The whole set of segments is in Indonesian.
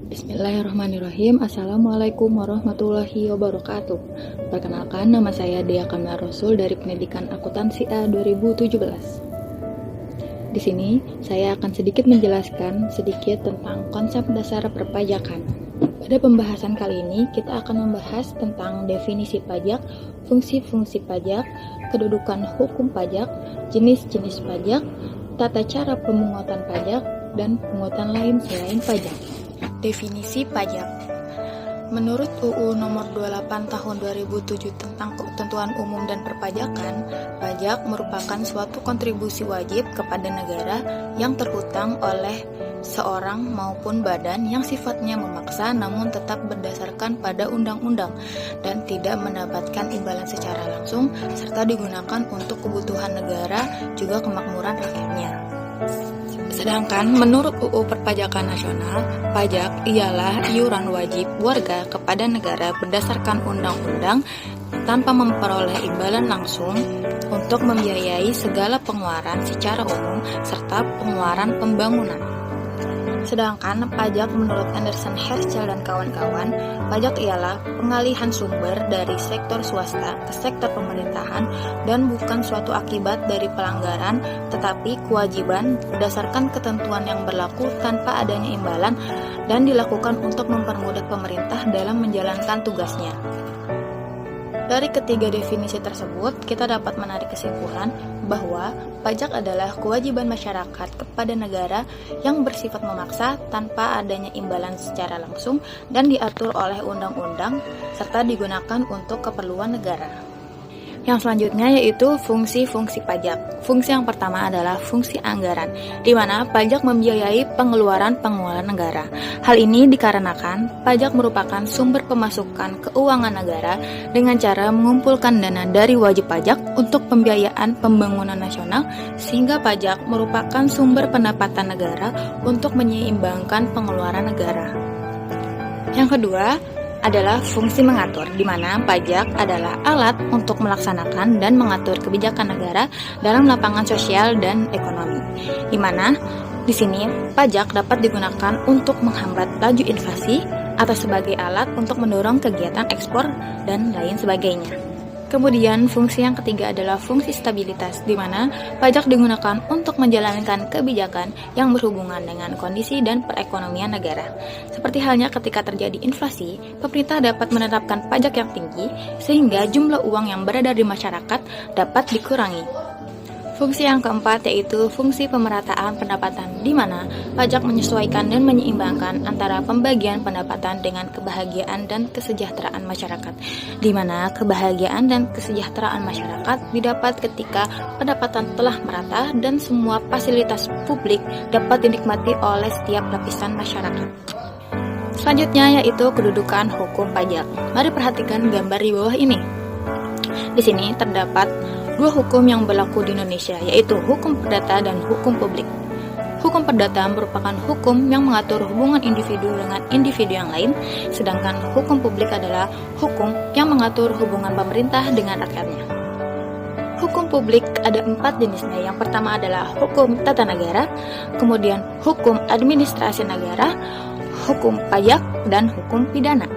Bismillahirrahmanirrahim. Assalamualaikum warahmatullahi wabarakatuh. Perkenalkan, nama saya Dea Kamla Rasul dari Pendidikan Akuntansi A 2017. Di sini, saya akan sedikit menjelaskan tentang konsep dasar perpajakan. Pada pembahasan kali ini, kita akan membahas tentang definisi pajak, fungsi-fungsi pajak, kedudukan hukum pajak, jenis-jenis pajak, tata cara pemungutan pajak, dan pungutan lain selain pajak. Definisi pajak. Menurut UU Nomor 28 Tahun 2007 tentang Ketentuan Umum dan Perpajakan, pajak merupakan suatu kontribusi wajib kepada negara yang terhutang oleh seorang maupun badan yang sifatnya memaksa namun tetap berdasarkan pada undang-undang dan tidak mendapatkan imbalan secara langsung serta digunakan untuk kebutuhan negara juga kemakmuran rakyatnya. Sedangkan menurut UU Perpajakan Nasional, pajak ialah iuran wajib warga kepada negara berdasarkan undang-undang tanpa memperoleh imbalan langsung untuk membiayai segala pengeluaran secara umum serta pengeluaran pembangunan. Sedangkan pajak menurut Anderson Herschel dan kawan-kawan, pajak ialah pengalihan sumber dari sektor swasta ke sektor pemerintahan dan bukan suatu akibat dari pelanggaran, tetapi kewajiban berdasarkan ketentuan yang berlaku tanpa adanya imbalan dan dilakukan untuk mempermudah pemerintah dalam menjalankan tugasnya. Dari ketiga definisi tersebut, kita dapat menarik kesimpulan bahwa pajak adalah kewajiban masyarakat kepada negara yang bersifat memaksa tanpa adanya imbalan secara langsung dan diatur oleh undang-undang serta digunakan untuk keperluan negara. Yang selanjutnya yaitu fungsi-fungsi pajak. Fungsi yang pertama adalah fungsi anggaran, di mana pajak membiayai pengeluaran negara. Hal ini dikarenakan pajak merupakan sumber pemasukan keuangan negara dengan cara mengumpulkan dana dari wajib pajak untuk pembiayaan pembangunan nasional, sehingga pajak merupakan sumber pendapatan negara untuk menyeimbangkan pengeluaran negara. Yang kedua adalah fungsi mengatur, di mana pajak adalah alat untuk melaksanakan dan mengatur kebijakan negara dalam lapangan sosial dan ekonomi. Di mana di sini pajak dapat digunakan untuk menghambat laju inflasi atau sebagai alat untuk mendorong kegiatan ekspor dan lain sebagainya. Kemudian fungsi yang ketiga adalah fungsi stabilitas, di mana pajak digunakan untuk menjalankan kebijakan yang berhubungan dengan kondisi dan perekonomian negara. Seperti halnya ketika terjadi inflasi, pemerintah dapat menetapkan pajak yang tinggi sehingga jumlah uang yang beredar di masyarakat dapat dikurangi. Fungsi yang keempat yaitu fungsi pemerataan pendapatan, di mana pajak menyesuaikan dan menyeimbangkan antara pembagian pendapatan dengan kebahagiaan dan kesejahteraan masyarakat, di mana kebahagiaan dan kesejahteraan masyarakat didapat ketika pendapatan telah merata dan semua fasilitas publik dapat dinikmati oleh setiap lapisan masyarakat. Selanjutnya yaitu kedudukan hukum pajak. Mari perhatikan gambar di bawah ini. Di sini terdapat dua hukum yang berlaku di Indonesia, yaitu hukum perdata dan hukum publik. Hukum perdata merupakan hukum yang mengatur hubungan individu dengan individu yang lain, sedangkan hukum publik adalah hukum yang mengatur hubungan pemerintah dengan rakyatnya. Hukum publik ada 4 jenisnya. Yang pertama adalah hukum tata negara, kemudian hukum administrasi negara, hukum pajak, dan hukum pidana.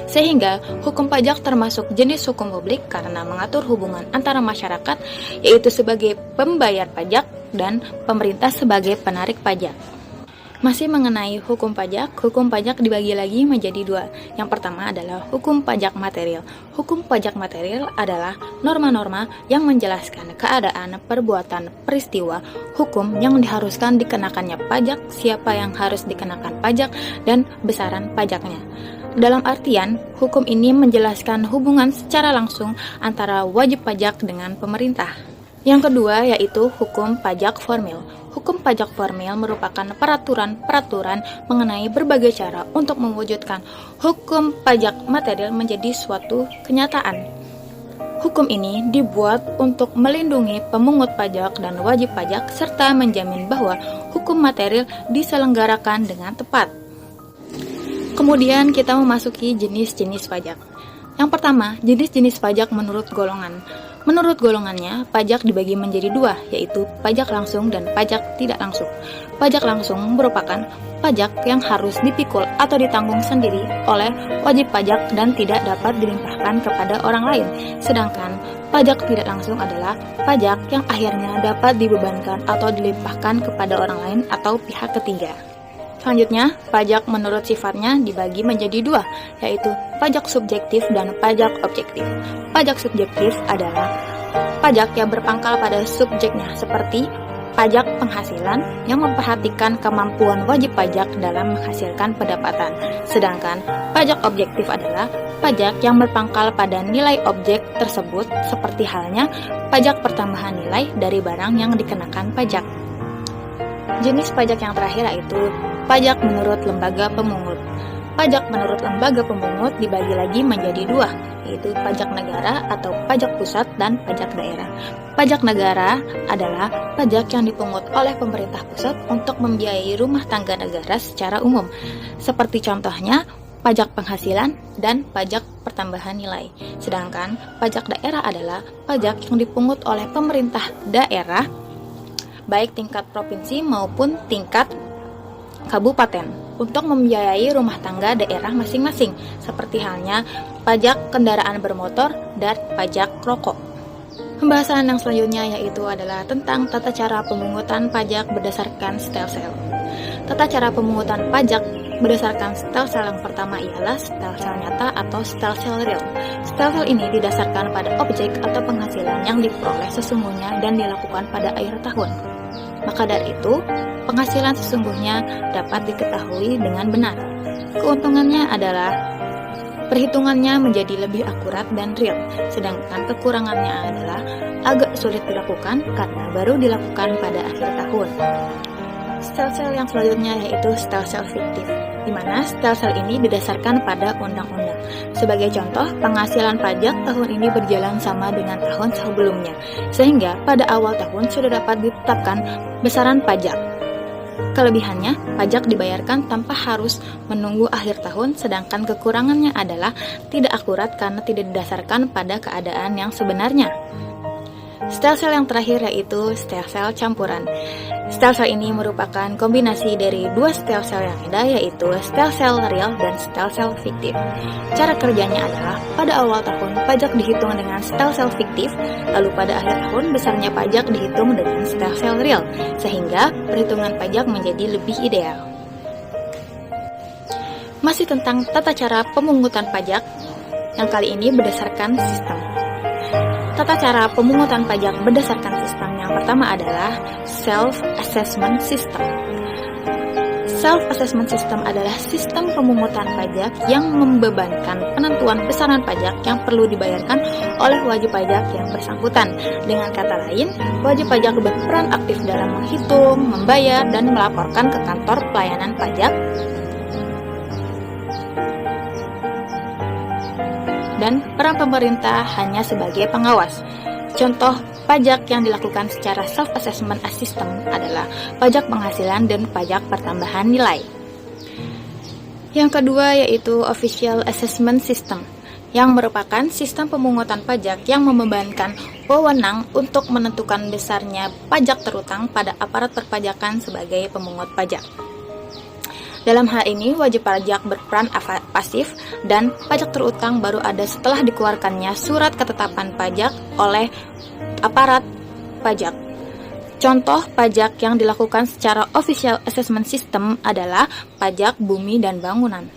Sehingga hukum pajak termasuk jenis hukum publik karena mengatur hubungan antara masyarakat, yaitu sebagai pembayar pajak dan pemerintah sebagai penarik pajak. Masih mengenai hukum pajak dibagi lagi menjadi 2. Yang pertama adalah hukum pajak material. Hukum pajak material adalah norma-norma yang menjelaskan keadaan, perbuatan, peristiwa, hukum yang diharuskan dikenakannya pajak, siapa yang harus dikenakan pajak, dan besaran pajaknya. Dalam artian, hukum ini menjelaskan hubungan secara langsung antara wajib pajak dengan pemerintah. Yang kedua yaitu hukum pajak formil. Hukum pajak formil merupakan peraturan-peraturan mengenai berbagai cara untuk mewujudkan hukum pajak material menjadi suatu kenyataan. Hukum ini dibuat untuk melindungi pemungut pajak dan wajib pajak serta menjamin bahwa hukum material diselenggarakan dengan tepat. Kemudian kita memasuki jenis-jenis pajak. Yang pertama, jenis-jenis pajak menurut golongan. Menurut golongannya, pajak dibagi menjadi dua, yaitu pajak langsung dan pajak tidak langsung. Pajak langsung merupakan pajak yang harus dipikul atau ditanggung sendiri oleh wajib pajak dan tidak dapat dilimpahkan kepada orang lain. Sedangkan pajak tidak langsung adalah pajak yang akhirnya dapat dibebankan atau dilimpahkan kepada orang lain atau pihak ketiga. Selanjutnya, pajak menurut sifatnya dibagi menjadi dua, yaitu pajak subjektif dan pajak objektif. Pajak subjektif adalah pajak yang berpangkal pada subjeknya, seperti pajak penghasilan yang memperhatikan kemampuan wajib pajak dalam menghasilkan pendapatan. Sedangkan pajak objektif adalah pajak yang berpangkal pada nilai objek tersebut, seperti halnya pajak pertambahan nilai dari barang yang dikenakan pajak. Jenis pajak yang terakhir yaitu pajak menurut lembaga pemungut. Pajak menurut lembaga pemungut dibagi lagi menjadi dua, yaitu pajak negara atau pajak pusat dan pajak daerah. Pajak negara adalah pajak yang dipungut oleh pemerintah pusat untuk membiayai rumah tangga negara secara umum, seperti contohnya pajak penghasilan dan pajak pertambahan nilai. Sedangkan pajak daerah adalah pajak yang dipungut oleh pemerintah daerah, baik tingkat provinsi maupun tingkat kabupaten, untuk membiayai rumah tangga daerah masing-masing, seperti halnya pajak kendaraan bermotor dan pajak rokok. Pembahasan yang selanjutnya yaitu adalah tentang tata cara pemungutan pajak berdasarkan stelsel. Tata cara pemungutan pajak berdasarkan stelsel yang pertama ialah stelsel nyata atau stelsel real. Stelsel ini didasarkan pada objek atau penghasilan yang diperoleh sesungguhnya dan dilakukan pada akhir tahun. Maka dari itu, penghasilan sesungguhnya dapat diketahui dengan benar. Keuntungannya adalah perhitungannya menjadi lebih akurat dan real, sedangkan kekurangannya adalah agak sulit dilakukan karena baru dilakukan pada akhir tahun. Stelsel yang selanjutnya yaitu stelsel fiktif, di mana stelsel ini didasarkan pada undang-undang. Sebagai contoh, penghasilan pajak tahun ini berjalan sama dengan tahun sebelumnya, sehingga pada awal tahun sudah dapat ditetapkan besaran pajak. Kelebihannya, pajak dibayarkan tanpa harus menunggu akhir tahun, sedangkan kekurangannya adalah tidak akurat karena tidak didasarkan pada keadaan yang sebenarnya. Stelsel yang terakhir yaitu stelsel campuran. Stelsel ini merupakan kombinasi dari dua stelsel yang beda, yaitu stelsel real dan stelsel fiktif. Cara kerjanya adalah pada awal tahun pajak dihitung dengan stelsel fiktif, lalu pada akhir tahun besarnya pajak dihitung dengan stelsel real, sehingga perhitungan pajak menjadi lebih ideal. Masih tentang tata cara pemungutan pajak, yang kali ini berdasarkan sistem. Tata cara pemungutan pajak berdasarkan sistem yang pertama adalah self-assessment system. Self-assessment system adalah sistem pemungutan pajak yang membebankan penentuan besaran pajak yang perlu dibayarkan oleh wajib pajak yang bersangkutan. Dengan kata lain, wajib pajak berperan aktif dalam menghitung, membayar, dan melaporkan ke kantor pelayanan pajak dan peran pemerintah hanya sebagai pengawas. Contoh pajak yang dilakukan secara self-assessment system adalah pajak penghasilan dan pajak pertambahan nilai. Yang kedua yaitu official assessment system, yang merupakan sistem pemungutan pajak yang membebankan wewenang untuk menentukan besarnya pajak terutang pada aparat perpajakan sebagai pemungut pajak. Dalam hal ini, wajib pajak berperan pasif dan pajak terutang baru ada setelah dikeluarkannya surat ketetapan pajak oleh aparat pajak. Contoh pajak yang dilakukan secara official assessment system adalah pajak bumi dan bangunan.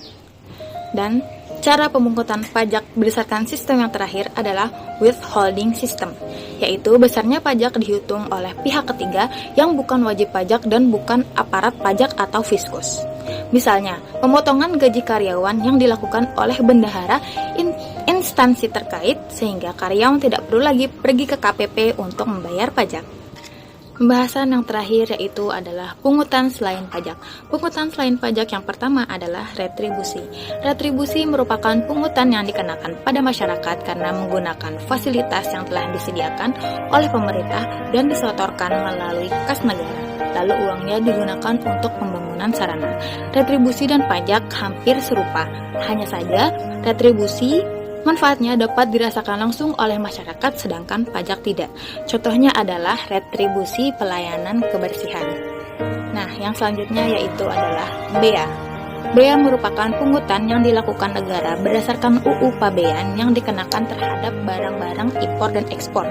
Dan cara pemungutan pajak berdasarkan sistem yang terakhir adalah withholding system, yaitu besarnya pajak dihitung oleh pihak ketiga yang bukan wajib pajak dan bukan aparat pajak atau fiskus. Misalnya, pemotongan gaji karyawan yang dilakukan oleh bendahara instansi terkait sehingga karyawan tidak perlu lagi pergi ke KPP untuk membayar pajak. Pembahasan yang terakhir yaitu adalah pungutan selain pajak. Pungutan selain pajak yang pertama adalah retribusi. Retribusi merupakan pungutan yang dikenakan pada masyarakat karena menggunakan fasilitas yang telah disediakan oleh pemerintah dan disetorkan melalui kas negara. Lalu uangnya digunakan untuk pembangunan sarana. Retribusi dan pajak hampir serupa. Hanya saja retribusi Manfaatnya dapat dirasakan langsung oleh masyarakat sedangkan pajak tidak. Contohnya adalah retribusi pelayanan kebersihan. Nah, yang selanjutnya yaitu adalah bea. Bea merupakan pungutan yang dilakukan negara berdasarkan UU Pabean yang dikenakan terhadap barang-barang impor dan ekspor.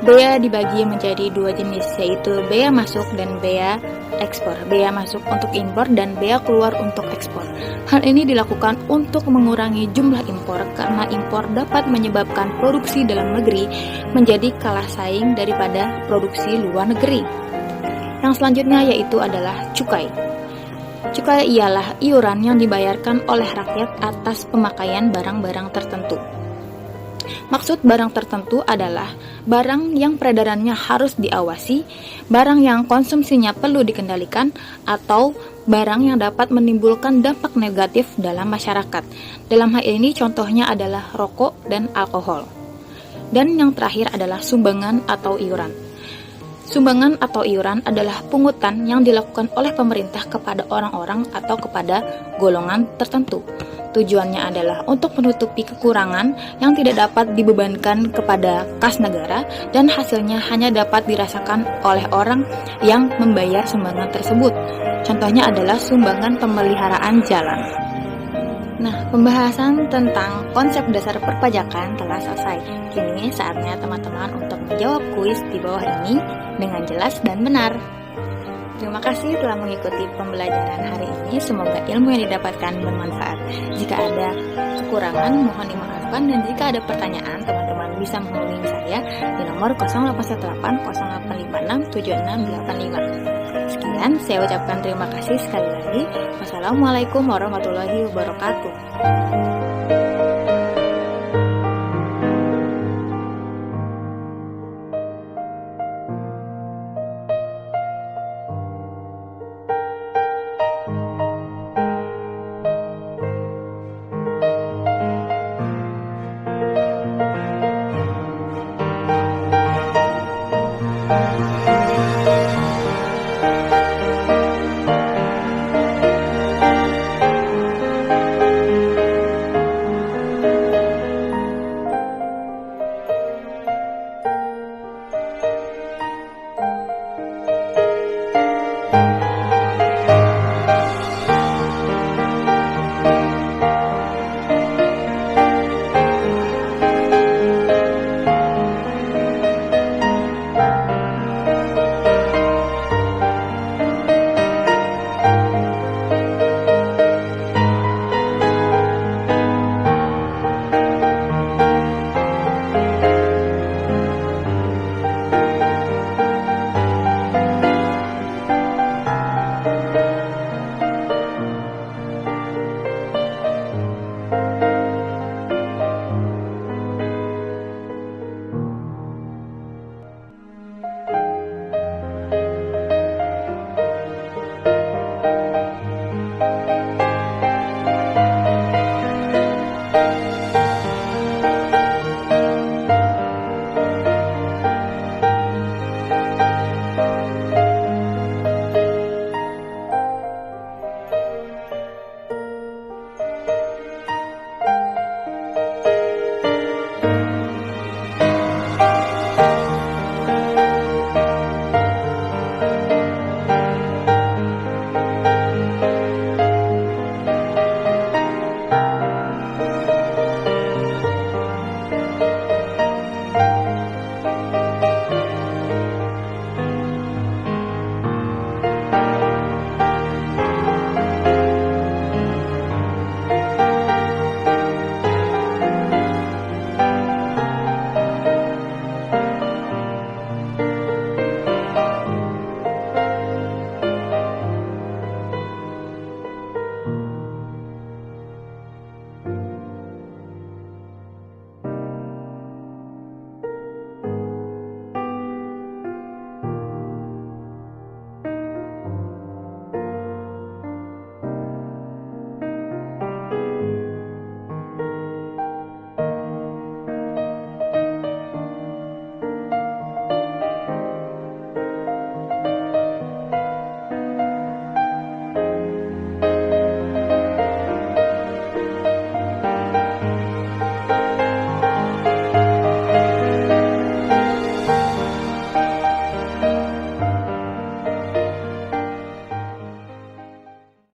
Bea dibagi menjadi dua jenis, yaitu bea masuk dan bea ekspor. Bea masuk untuk impor dan bea keluar untuk ekspor. Hal ini dilakukan untuk mengurangi jumlah impor karena impor dapat menyebabkan produksi dalam negeri menjadi kalah saing daripada produksi luar negeri. Yang selanjutnya yaitu adalah cukai. Cukai ialah iuran yang dibayarkan oleh rakyat atas pemakaian barang-barang tertentu. Maksud barang tertentu adalah barang yang peredarannya harus diawasi, barang yang konsumsinya perlu dikendalikan, atau barang yang dapat menimbulkan dampak negatif dalam masyarakat. Dalam hal ini contohnya adalah rokok dan alkohol. Dan yang terakhir adalah sumbangan atau iuran. Sumbangan atau iuran adalah pungutan yang dilakukan oleh pemerintah kepada orang-orang atau kepada golongan tertentu. Tujuannya adalah untuk menutupi kekurangan yang tidak dapat dibebankan kepada kas negara dan hasilnya hanya dapat dirasakan oleh orang yang membayar sumbangan tersebut. Contohnya adalah sumbangan pemeliharaan jalan. Nah, pembahasan tentang konsep dasar perpajakan telah selesai. Kini saatnya teman-teman untuk menjawab kuis di bawah ini dengan jelas dan benar. Terima kasih telah mengikuti pembelajaran hari ini. Semoga ilmu yang didapatkan bermanfaat. Jika ada kekurangan, mohon dimaafkan. Dan jika ada pertanyaan, teman-teman bisa menghubungi saya di nomor 0818 0856 7685. Sekian, saya ucapkan terima kasih sekali lagi. Wassalamualaikum warahmatullahi wabarakatuh.